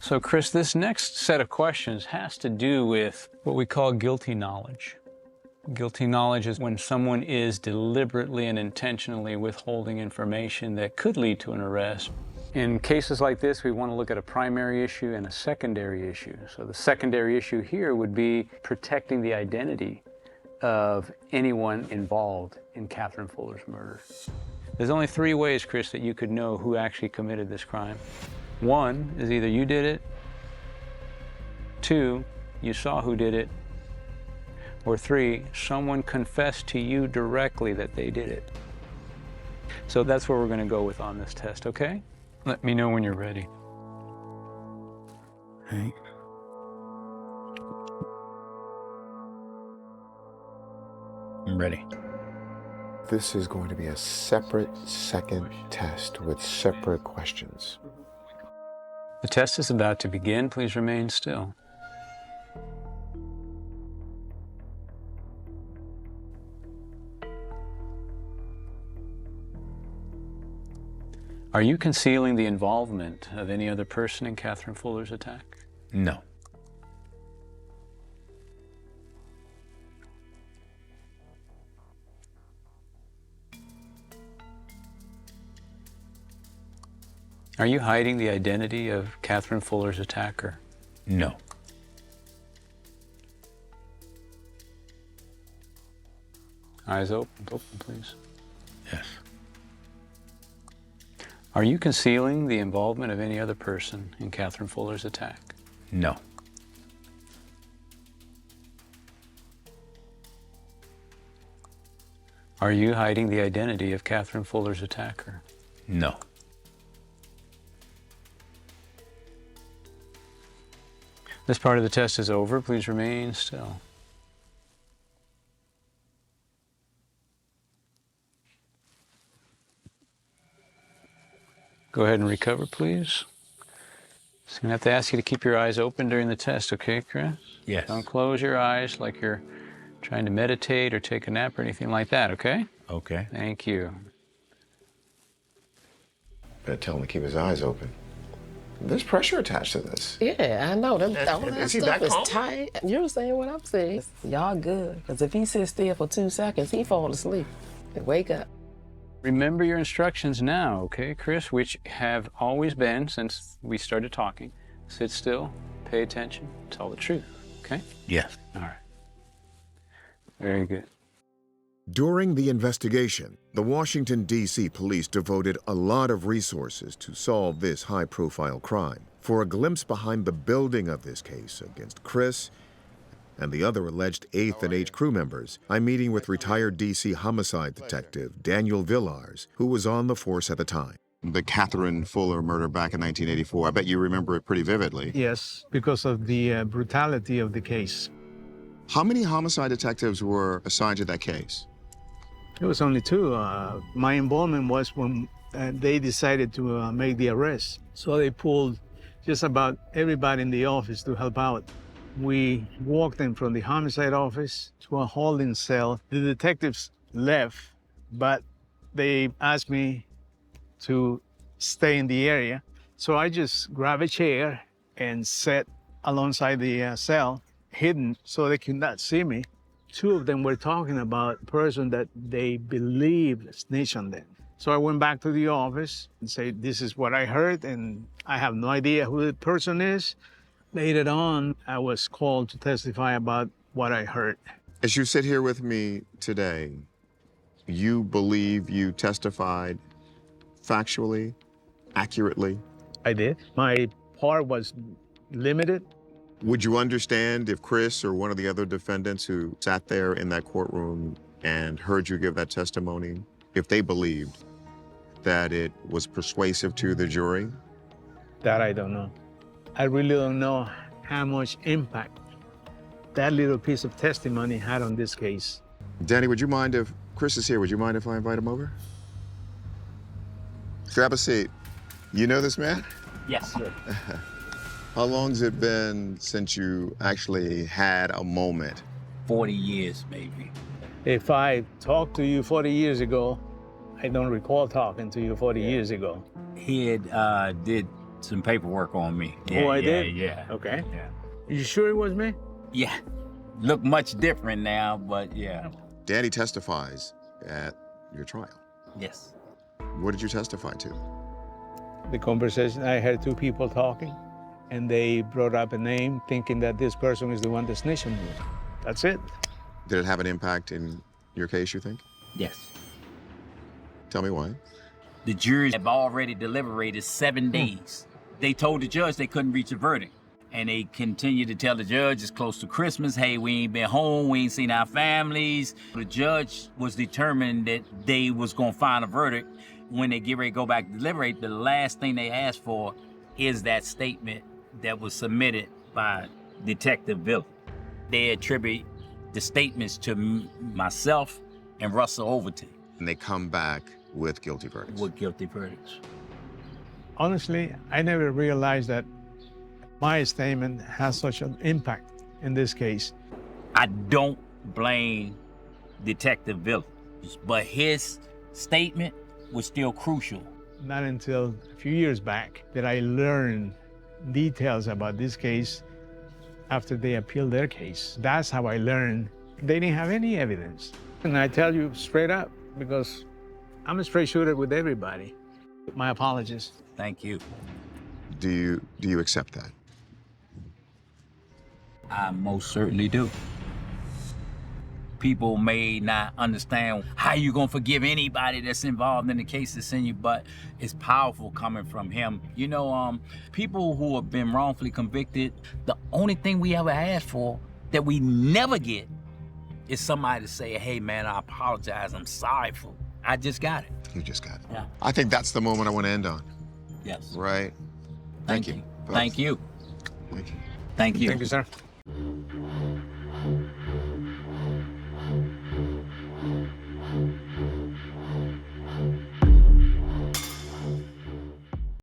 So, Chris, this next set of questions has to do with what we call guilty knowledge. Guilty knowledge is when someone is deliberately and intentionally withholding information that could lead to an arrest. In cases like this, we want to look at a primary issue and a secondary issue. So the secondary issue here would be protecting the identity of anyone involved in Catherine Fuller's murder. There's only three ways, Chris, that you could know who actually committed this crime. One is either you did it, two, you saw who did it, or three, someone confessed to you directly that they did it. So that's what we're going to go with on this test, okay? Let me know when you're ready. Hey. I'm ready. This is going to be a separate second test with separate questions. The test is about to begin. Please remain still. Are you concealing the involvement of any other person in Catherine Fuller's attack? No. Are you hiding the identity of Catherine Fuller's attacker? No. Eyes open, please. Yes. Are you concealing the involvement of any other person in Catherine Fuller's attack? No. Are you hiding the identity of Catherine Fuller's attacker? No. This part of the test is over. Please remain still. Go ahead and recover, please. So I'm gonna have to ask you to keep your eyes open during the test, okay, Chris? Yes. Don't close your eyes like you're trying to meditate or take a nap or anything like that, okay? Okay. Thank you. Better tell him to keep his eyes open. There's pressure attached to this. Yeah, I know. All that Is he stuff that is calm? tight. You're saying what I'm saying. Y'all good. Because if he sits still for 2 seconds, he fall asleep and wake up. Remember your instructions now, okay, Chris, which have always been since we started talking. Sit still, pay attention, tell the truth, okay? Yes. All right. Very good. During the investigation, the Washington, D.C. police devoted a lot of resources to solve this high-profile crime. For a glimpse behind the building of this case against Chris and the other alleged 8th and H crew members, I'm meeting with retired D.C. homicide detective Daniel Villars, who was on the force at the time. The Catherine Fuller murder back in 1984. I bet you remember it pretty vividly. Yes, because of the brutality of the case. How many homicide detectives were assigned to that case? It was only 2. My involvement was when they decided to make the arrest. So they pulled just about everybody in the office to help out. We walked in from the homicide office to a holding cell. The detectives left, but they asked me to stay in the area. So I just grabbed a chair and sat alongside the cell, hidden so they could not see me. 2 of them were talking about a person that they believed snitched on them. So I went back to the office and said, this is what I heard, and I have no idea who the person is. Later on, I was called to testify about what I heard. As you sit here with me today, you believe you testified factually, accurately? I did. My part was limited. Would you understand if Chris or one of the other defendants who sat there in that courtroom and heard you give that testimony, if they believed that it was persuasive to the jury? That I don't know. I really don't know how much impact that little piece of testimony had on this case. Danny, would you mind if Chris is here? Would you mind if I invite him over? Grab a seat. You know this man? Yes, sir. How long's it been since you actually had a moment? 40 years, maybe. If I talked to you 40 years ago, I don't recall talking to you 40 years ago. He had did some paperwork on me. Oh, I did? Yeah. Okay. Yeah. You sure it was me? Yeah. Look much different now, but yeah. Danny testifies at your trial. Yes. What did you testify to? The conversation, I heard two people talking, and they brought up a name thinking that this person is the one that snitched on me. That's it. Did it have an impact in your case, you think? Yes. Tell me why. The juries have already deliberated 7 days. They told the judge they couldn't reach a verdict. And they continued to tell the judge it's close to Christmas. Hey, we ain't been home. We ain't seen our families. The judge was determined that they was going to find a verdict. When they get ready to go back to deliberate, the last thing they asked for is that statement that was submitted by Detective Villa. They attribute the statements to myself and Russell Overton And they come back with guilty verdicts. with guilty verdicts. Honestly, I never realized that my statement has such an impact in this case. I don't blame Detective Villa, but his statement was still crucial. Not until a few years back that I learned details about this case after they appealed their case. That's how I learned they didn't have any evidence. And I tell you straight up, because I'm a straight shooter with everybody. My apologies. Thank you. Do you accept that? I most certainly do. People may not understand how you gonna forgive anybody that's involved in the case that's in you, but it's powerful coming from him. You know, people who have been wrongfully convicted, the only thing we ever ask for that we never get is somebody to say, hey man, I apologize, I'm sorry for it. I just got it. You just got it. Yeah. I think that's the moment I want to end on, Yes. right? Thank you. Thank you. Thank you. Thank you. Thank you, sir.